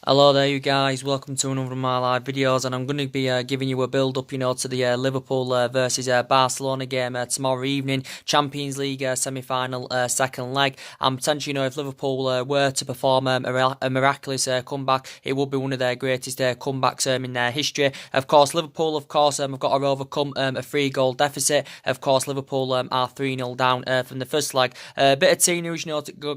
Hello there you guys, welcome to another of my live videos, and I'm going to be giving you a build up, to the Liverpool versus Barcelona game tomorrow evening, Champions League semi-final second leg. And potentially, if Liverpool were to perform a miraculous comeback, it would be one of their greatest comebacks in their history. Of course, Liverpool, have got to overcome a 3-goal deficit. Of course, Liverpool are 3-0 down from the first leg. Bit of team news,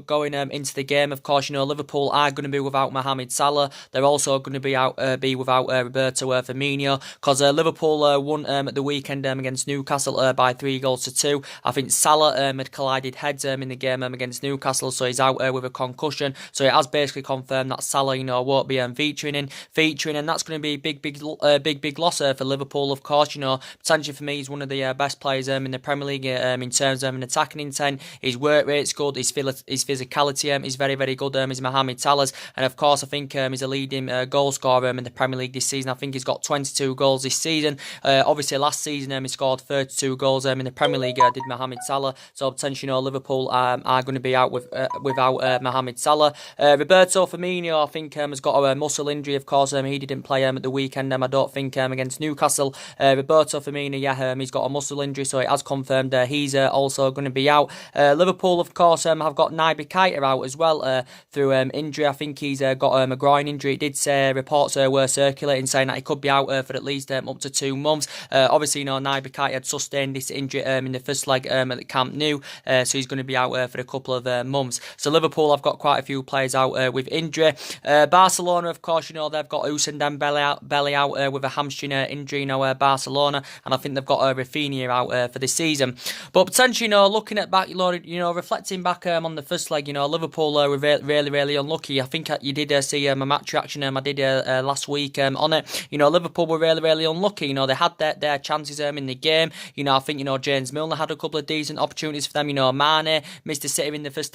going into the game. Of course, Liverpool are going to be without Mohamed Salah. They're also going to be without Roberto Firmino, because Liverpool won at the weekend against Newcastle by 3-2. I think Salah had collided heads in the game against Newcastle, so he's out with a concussion. So it has basically confirmed that Salah, won't be featuring, and that's going to be a big loss for Liverpool. Of course, potentially for me, he's one of the best players in the Premier League in terms of an attacking intent. His work rate's good, his physicality is very good. Is Mohamed Salah's, and of course, I think he's a leading goal scorer in the Premier League this season. I think he's got 22 goals this season. Obviously, last season he scored 32 goals in the Premier League. Did Mohamed Salah? So potentially, Liverpool are going to be out without Mohamed Salah. Roberto Firmino, I think, has got a muscle injury. Of course, he didn't play at the weekend. I don't think against Newcastle. Roberto Firmino, he's got a muscle injury, so it has confirmed he's also going to be out. Liverpool, of course, have got Naby Keita out as well through injury. I think he's got a groin injury. It did say reports were circulating saying that he could be out for at least up to 2 months. Obviously, Naby Keita had sustained this injury in the first leg at the Camp Nou, so he's going to be out for a couple of months. So Liverpool have got quite a few players out with injury. Barcelona, of course, they've got Ousmane Dembele out with a hamstring injury. Barcelona, and I think they've got Rafinha out for this season. But potentially, looking at back, reflecting back on the first leg, Liverpool were really unlucky. I think you did see my match reaction I did last week on it. Liverpool were really unlucky. They had their chances in the game. I think James Milner had a couple of decent opportunities for them. Mane missed a sitter in the first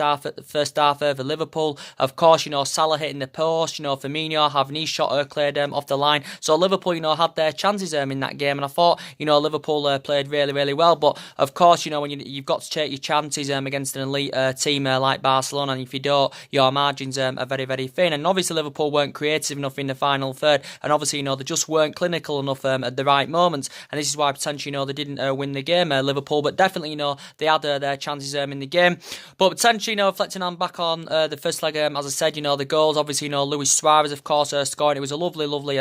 half for Liverpool. Of course, Salah hitting the post. Firmino having his shot cleared off the line. So Liverpool, had their chances in that game, and I thought Liverpool played really well. But of course, when you've got to take your chances against an elite team like Barcelona, and if you don't, your margins are very thin. And obviously Liverpool weren't creative enough in the final third, and obviously they just weren't clinical enough at the right moments, and this is why potentially they didn't win the game, Liverpool. But definitely they had their chances in the game. But potentially reflecting on back on the first leg, as I said, the goals, obviously Luis Suarez, of course, scoring. It was a lovely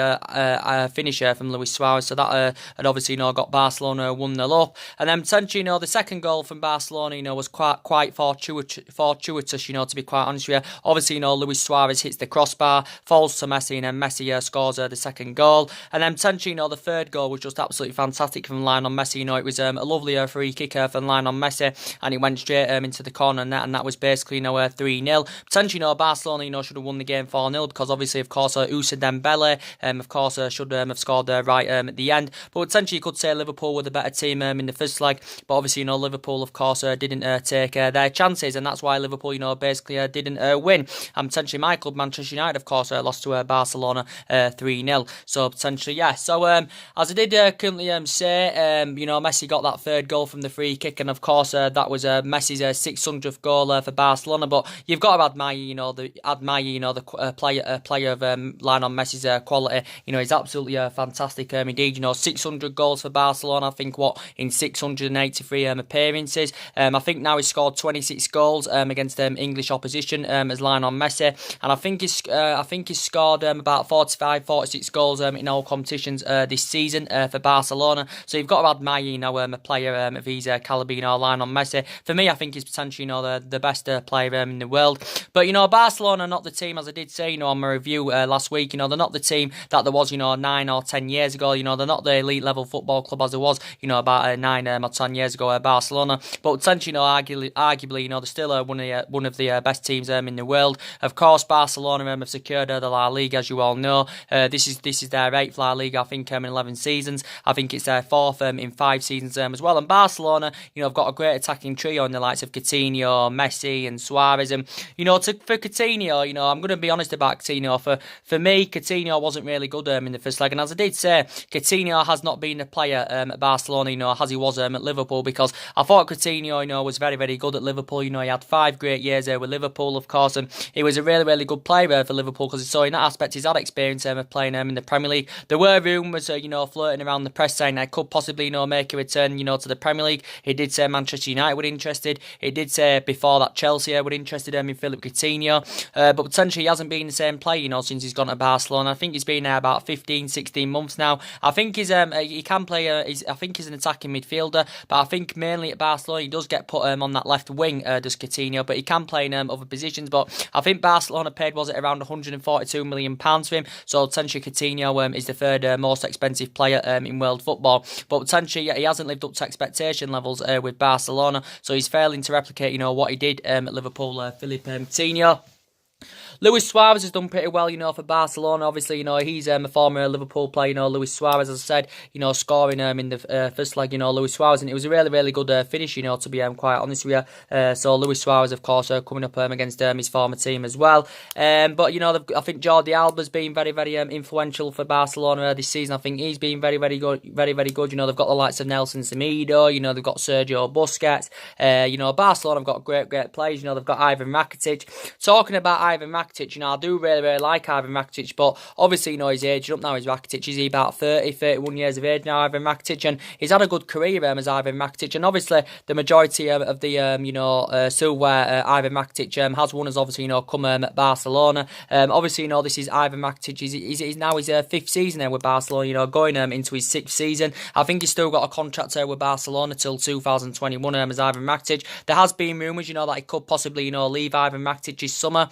finisher from Luis Suarez, so that had obviously got Barcelona 1-0 up. And then potentially the second goal from Barcelona was quite fortuitous, to be quite honest with you. Obviously Luis Suarez hits the crossbar, falls to Messi, and then Messi scores the second goal. And then potentially the third goal was just absolutely fantastic from Lionel Messi. It was a lovely free kick from Lionel Messi, and it went straight into the corner net, and that was basically 3-0. Potentially Barcelona should have won the game 4-0, because obviously of course Ousmane Dembele of course should have scored right at the end. But potentially you could say Liverpool were the better team in the first leg, but obviously Liverpool of course didn't take their chances, and that's why Liverpool basically didn't win. And potentially my club, Manchester United, of course lost to Barcelona 3-0. So potentially, yeah. So as I did currently say, Messi got that third goal from the free kick, and of course that was Messi's 600th goal for Barcelona. But you've got to admire, the player of Lionel Messi's quality. He's absolutely fantastic indeed. 600 goals for Barcelona. I think in 683 appearances. I think now he's scored 26 goals against English opposition as Lionel Messi, and I think he's scored about 46 goals in all competitions this season for Barcelona. So you've got to admire, a player of his calibre, Lionel Messi. For me, I think he's potentially, the best player in the world. But Barcelona are not the team, as I did say, on my review last week. They're not the team that there was, 9 or 10 years ago. They're not the elite level football club as it was, about 9 or 10 years ago, Barcelona. But potentially, arguably, they're still one of the best teams in the world. Of course, Barcelona have secured the La Liga, as you all know. This is their 8th La Liga, I think, in 11 seasons. I think it's their 4th in 5 seasons as well. And Barcelona, have got a great attacking trio in the likes of Coutinho, Messi, and Suarez. And for Coutinho, I'm going to be honest about Coutinho. For me, Coutinho wasn't really good in the first leg. And as I did say, Coutinho has not been the player at Barcelona, as he was at Liverpool, because I thought Coutinho, was very good at Liverpool. He had 5 great years with Liverpool, of course, and he was a really good player for Liverpool. Liverpool, because so in that aspect he's had experience of playing in the Premier League. There were rumours, floating around the press saying that could possibly, make a return, to the Premier League. He did say Manchester United were interested. He did say before that Chelsea were interested in Philippe Coutinho. But potentially he hasn't been the same player, since he's gone to Barcelona. I think he's been there about 15, 16 months now. I think he can play. I think he's an attacking midfielder, but I think mainly at Barcelona he does get put on that left wing, does Coutinho, but he can play in other positions. But I think Barcelona paid, was it around £142 million for him? So potentially Coutinho is the third most expensive player in world football. But potentially he hasn't lived up to expectation levels with Barcelona, so he's failing to replicate, what he did at Liverpool. Philippe Coutinho. Luis Suarez has done pretty well, for Barcelona. Obviously, he's a former Liverpool player, Luis Suarez, as I said, scoring in the first leg, Luis Suarez, and it was a really, really good finish, to be quite honest with you. So Luis Suarez, of course, coming up against his former team as well. But, I think Jordi Alba's been very, very influential for Barcelona this season. I think he's been very, very good, very, very good. They've got the likes of Nelson Semedo, they've got Sergio Busquets. Barcelona have got great, great players. They've got Ivan Rakitic. Talking about Ivan Rakitic, I do really, really like Ivan Rakitic, but obviously, he's aged up now. He's Rakitic. He's about 30, 31 years of age now, Ivan Rakitic, and he's had a good career as Ivan Rakitic, and obviously the majority of the silverware Ivan Rakitic has won has obviously, come at Barcelona. Obviously, this is Ivan Rakitic. He's now his fifth season there with Barcelona, going into his sixth season. I think he's still got a contract with Barcelona till 2021 as Ivan Rakitic. There has been rumours, that he could possibly, leave Ivan Rakitic this summer.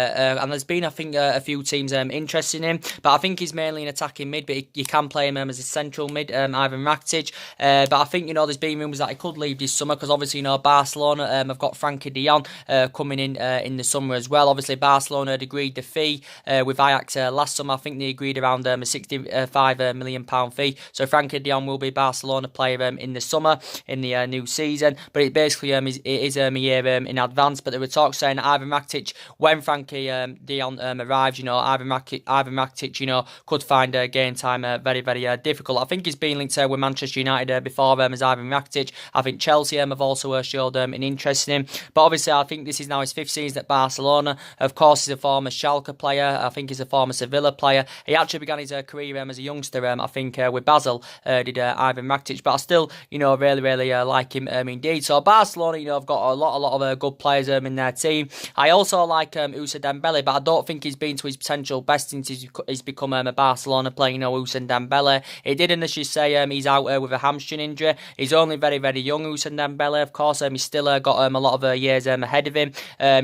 And there's been, I think, a few teams interested in him, but I think he's mainly an attacking mid, but you can play him as a central mid, Ivan Rakitic. But I think, there's been rumours that he could leave this summer, because obviously, Barcelona have got Frankie de Jong coming in the summer as well. Obviously, Barcelona had agreed the fee with Ajax last summer. I think they agreed around a £65 million fee. So Frankie de Jong will be Barcelona player in the summer, in the new season. But it basically is a year in advance. But there were talks saying that Ivan Rakitic, when Frankie de Jong arrives, Ivan Rakitic, could find game time very, very difficult. I think he's been linked with Manchester United before as Ivan Rakitic. I think Chelsea have also showed an interest in him. But obviously, I think this is now his fifth season at Barcelona. Of course, he's a former Schalke player. I think he's a former Sevilla player. He actually began his career as a youngster, I think, with Basel, did Ivan Rakitic. But I still, really, really like him indeed. So Barcelona, have got a lot of good players in their team. I also like Usa Dembele, but I don't think he's been to his potential best since he's become a Barcelona player. Usa Dembele, he did initially say he's out with a hamstring injury. He's only very, very young, Usa Dembele, of course. He's still got a lot of years ahead of him.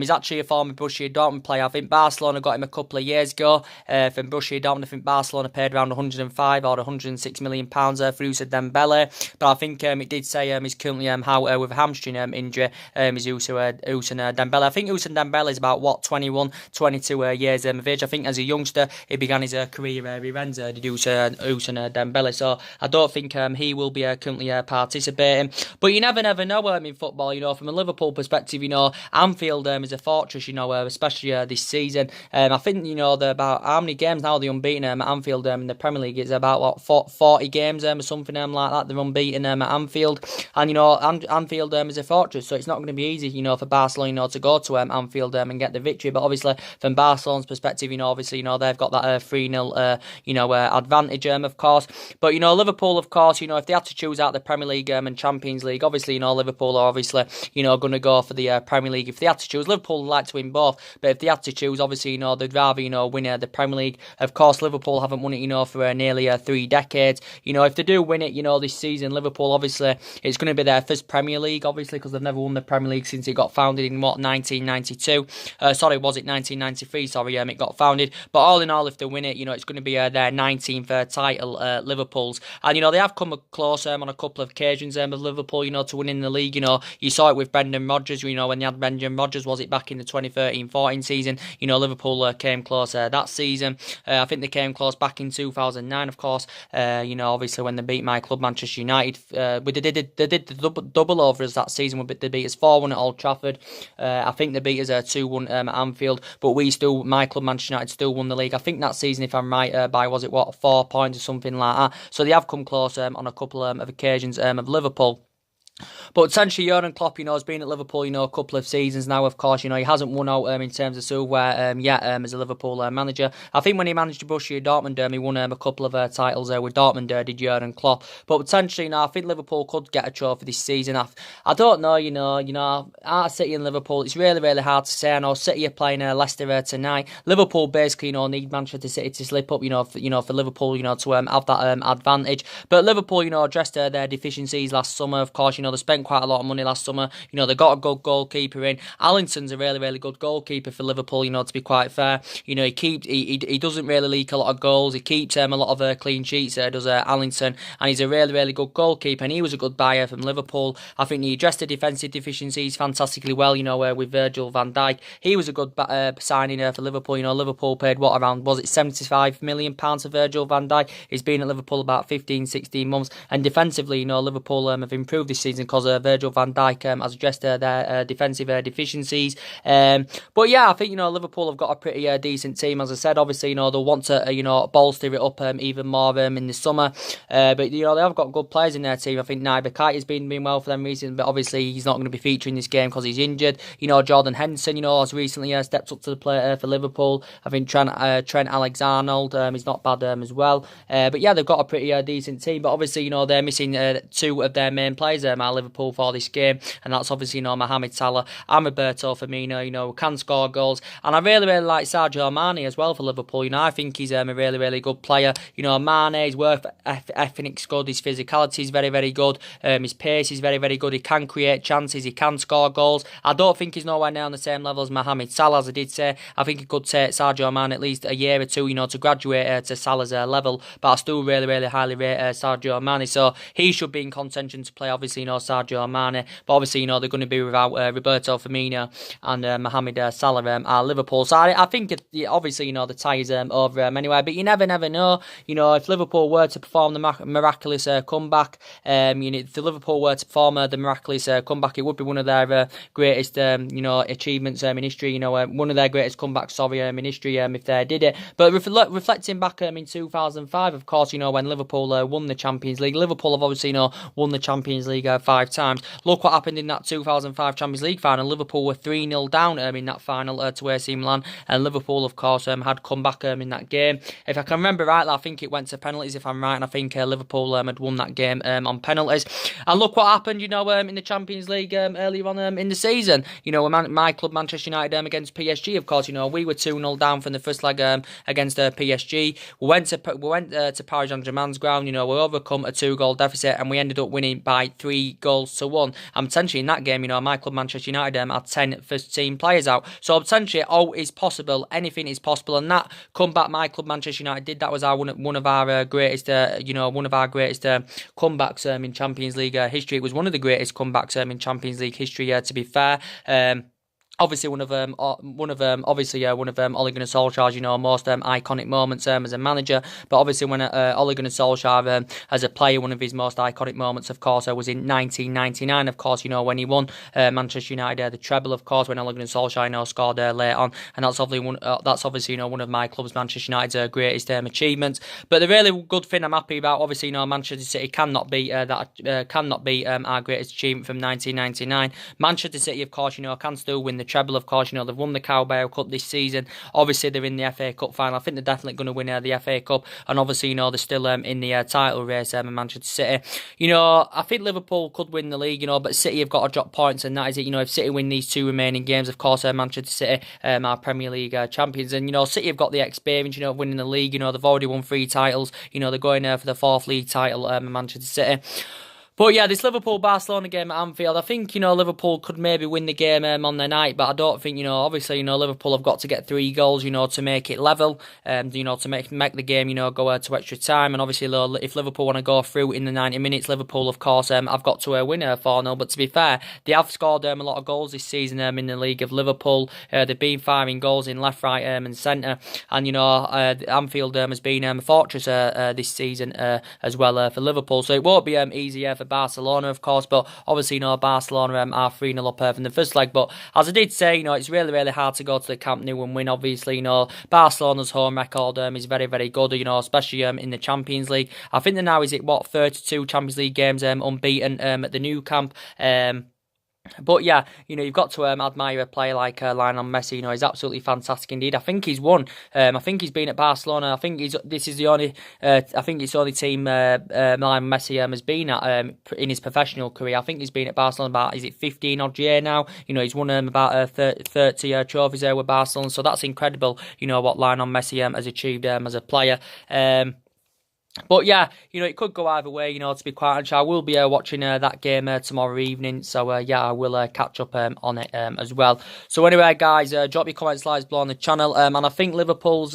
He's actually a former Borussia Dortmund player. I think Barcelona got him a couple of years ago from Borussia Dortmund. I think Barcelona paid around 105 or 106 million pounds for Usa Dembele. But I think it did say he's currently out with a hamstring injury. Is Usa Dembele. I think Usa Dembele is about 21, 22 years of age. I think as a youngster he began his career in Rennes, did Usa Dembele. So I don't think he will be currently participating. But you never know in football. From a Liverpool perspective, Anfield is a fortress. Especially this season. I think they're about how many games now they're unbeaten at Anfield in the Premier League. It's about 40 games or something like that. They're unbeaten at Anfield, and Anfield is a fortress, so it's not going to be easy, for Barcelona to go to Anfield and get the victory. But obviously, from Barcelona's perspective, obviously, they've got that 3-0 advantage, of course. But Liverpool, of course, if they had to choose out the Premier League and Champions League, obviously, Liverpool are obviously going to go for the Premier League. If they had to choose, Liverpool would like to win both, but if they had to choose, obviously, they'd rather win the Premier League. Of course, Liverpool haven't won it, for nearly 3 decades. If they do win it, this season, Liverpool, obviously, it's going to be their first Premier League, obviously, because they've never won the Premier League since it got founded in 1992. Sorry, was it 1993? Sorry, it got founded. But all in all, if they win it, it's going to be their 19th title, Liverpool's. And they have come close on a couple of occasions with Liverpool, to winning the league. You saw it with Brendan Rodgers. When they had Brendan Rodgers, was it back in the 2013-14 season? Liverpool came close that season. I think they came close back in 2009, of course. Obviously when they beat my club Manchester United, but they did the double overs that season. They beat us 4-1 at Old Trafford. I think they beat us 2-1 at Anfield. But my club Manchester United still won the league. I think that season, if I'm right, by 4 points or something like that. So they have come close on a couple of occasions of Liverpool. But essentially, Jurgen Klopp, has been at Liverpool, a couple of seasons now. Of course, he hasn't won out in terms of silverware yet as a Liverpool manager. I think when he managed Borussia Dortmund, he won a couple of titles with Dortmund. Did Jurgen Klopp? But potentially, I think Liverpool could get a trophy this season. I don't know, out of City and Liverpool, it's really, really hard to say. I know City are playing Leicester tonight. Liverpool basically, need Manchester City to slip up, for Liverpool, to have that advantage. But Liverpool, addressed their deficiencies last summer. Of course, they spent quite a lot of money last summer. They got a good goalkeeper in. Allison's a really, really good goalkeeper for Liverpool, to be quite fair. He doesn't really leak a lot of goals. He keeps a lot of clean sheets, does Allison, and he's a really, really good goalkeeper, and he was a good buyer from Liverpool. I think he addressed the defensive deficiencies fantastically well, with Virgil van Dijk. He was a good signing for Liverpool. Liverpool paid, around, was it £75 million for Virgil van Dijk? He's been at Liverpool about 15, 16 months, and defensively, Liverpool have improved this season because Virgil van Dijk has addressed their defensive deficiencies. But yeah, I think Liverpool have got a pretty decent team. As I said, obviously they'll want to bolster it up even more in the summer. But they have got good players in their team. I think Naby Keita has been well for them recently, but obviously he's not going to be featuring this game because he's injured. Jordan Henderson, has recently stepped up to the plate for Liverpool. I think Trent Alexander-Arnold is not bad as well. But yeah, they've got a pretty decent team. But obviously they're missing two of their main players at Liverpool for this game, and that's obviously Mohamed Salah and Roberto Firmino, can score goals. And I really, really like Sadio Mane as well for Liverpool. I think he's a really, really good player. Mane's work ethic's good, his physicality is very, very good, his pace is very, very good, he can create chances, he can score goals. I don't think he's nowhere near on the same level as Mohamed Salah, as I did say. I think it could take Sadio Mane at least a year or two, to graduate to Salah's level, but I still really, really highly rate Sadio Mane, so he should be in contention to play, obviously, Sadio Mane, but obviously, they're going to be without Roberto Firmino and Mohamed Salah at Liverpool, so I think, obviously, the tie is over anyway, but you never know, if Liverpool were to perform the miraculous comeback, if the Liverpool were to perform the miraculous comeback, it would be one of their greatest, achievements in history, one of their greatest comebacks, in history, if they did it. But reflecting back in 2005, of course, when Liverpool won the Champions League, Liverpool have obviously, won the Champions League 5 times. Look what happened in that 2005 Champions League final. Liverpool were 3-0 down in that final to AC Milan, and Liverpool, of course, had come back in that game. If I can remember rightly, I think it went to penalties, if I'm right, and I think Liverpool had won that game on penalties. And look what happened, in the Champions League earlier on in the season. My club, Manchester United, against PSG, of course, we were 2-0 down from the first leg against PSG. We went to Paris Saint-Germain's ground, we overcome a 2-goal deficit, and we ended up winning by 3-1. And potentially in that game, my club, Manchester United, had 10 first-team players out. So potentially all is possible, anything is possible, and that comeback my club, Manchester United, did. That was one of our greatest, comebacks in Champions League history. It was one of the greatest comebacks in Champions League history, to be fair. Obviously, one of Ole Gunnar Solskjaer's most iconic moments as a manager. But obviously, when Ole Gunnar Solskjaer as a player, one of his most iconic moments, of course, was in 1999. Of course, when he won Manchester United the treble. Of course, when Ole Gunnar Solskjaer scored late on, and that's obviously one of my club's, Manchester United's greatest achievements. But the really good thing I'm happy about, obviously, Manchester City cannot be our greatest achievement from 1999. Manchester City, of course, can still win the treble. Of course, they've won the Carabao Cup this season. Obviously, they're in the FA Cup final. I think they're definitely going to win the FA Cup, and obviously, they're still in the title race in Manchester City. I think Liverpool could win the league, but City have got to drop points, and that is it. If City win these 2 remaining games, of course, Manchester City are Premier League champions, and City have got the experience, of winning the league. They've already won 3 titles. They're going for the 4th league title, Manchester City. But yeah, this Liverpool-Barcelona game at Anfield, I think, Liverpool could maybe win the game on the night, but I don't think, obviously, Liverpool have got to get 3 goals, to make it level, to make the game, go to extra time, and obviously, if Liverpool want to go through in the 90 minutes, Liverpool, of course, have got to win 4-0, but to be fair, they have scored a lot of goals this season in the league of Liverpool. They've been firing goals in left, right, and centre, and, Anfield has been a fortress this season as well for Liverpool, so it won't be easy for Barcelona, of course, but obviously, Barcelona are 3-0 up in the first leg. But as I did say, it's really, really hard to go to the Camp Nou and win. Obviously, Barcelona's home record is very, very good, especially in the Champions League. I think they're now, 32 Champions League games unbeaten at the new camp. But yeah, you've got to admire a player like Lionel Messi. He's absolutely fantastic indeed. I think he's won. I think he's been at Barcelona. I think this is the only. I think it's the only team Lionel Messi has been at in his professional career. I think he's been at Barcelona about 15 odd year now. He's won about 30 trophies there with Barcelona. So that's incredible. What Lionel Messi has achieved as a player. But yeah, it could go either way, to be quite honest. I will be watching that game tomorrow evening. So yeah, I will catch up on it as well. So anyway, guys, drop your comments, likes below on the channel. And I think Liverpool's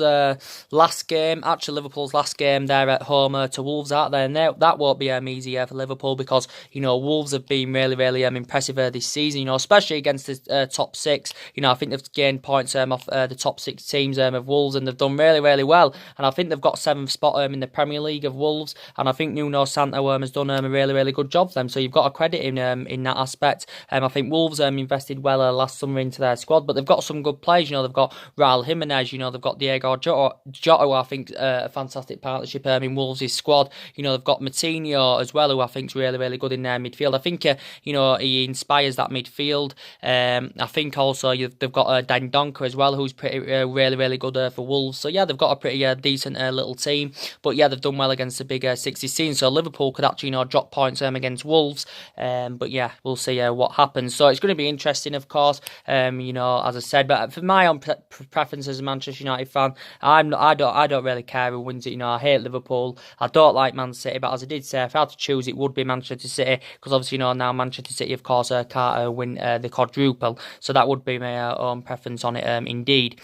last game there at home to Wolves out there. And that won't be easy for Liverpool because, Wolves have been really, really impressive this season, especially against the top six. I think they've gained points off the top six teams of Wolves, and they've done really, really well. And I think they've got 7th spot in the Premier League of Wolves, and I think Nuno Santo has done a really, really good job for them. So you've got to credit him in that aspect. I think Wolves invested well last summer into their squad, but they've got some good players. They've got Raul Jimenez. They've got Diego Jota, I think a fantastic partnership in Wolves' squad. They've got Matinho as well, who I think is really, really good in their midfield. I think he inspires that midfield. I think also they've got Dendoncker as well, who's pretty really, really good for Wolves. So yeah, they've got a pretty decent little team. But yeah, they've done well against the big 60s team. So Liverpool could actually drop points against Wolves. But yeah, we'll see what happens. So it's going to be interesting, of course. As I said, but for my own preference as a Manchester United fan, I don't really care who wins it. I hate Liverpool. I don't like Man City, but as I did say, if I had to choose, it would be Manchester City, because obviously now Manchester City, of course, can't win the quadruple. So that would be my own preference on it, indeed.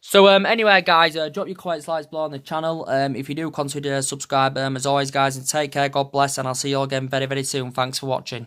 So anyway, guys, drop your comments, likes below on the channel. If you do, consider subscribe. As always, guys, and take care. God bless, and I'll see you all again very, very soon. Thanks for watching.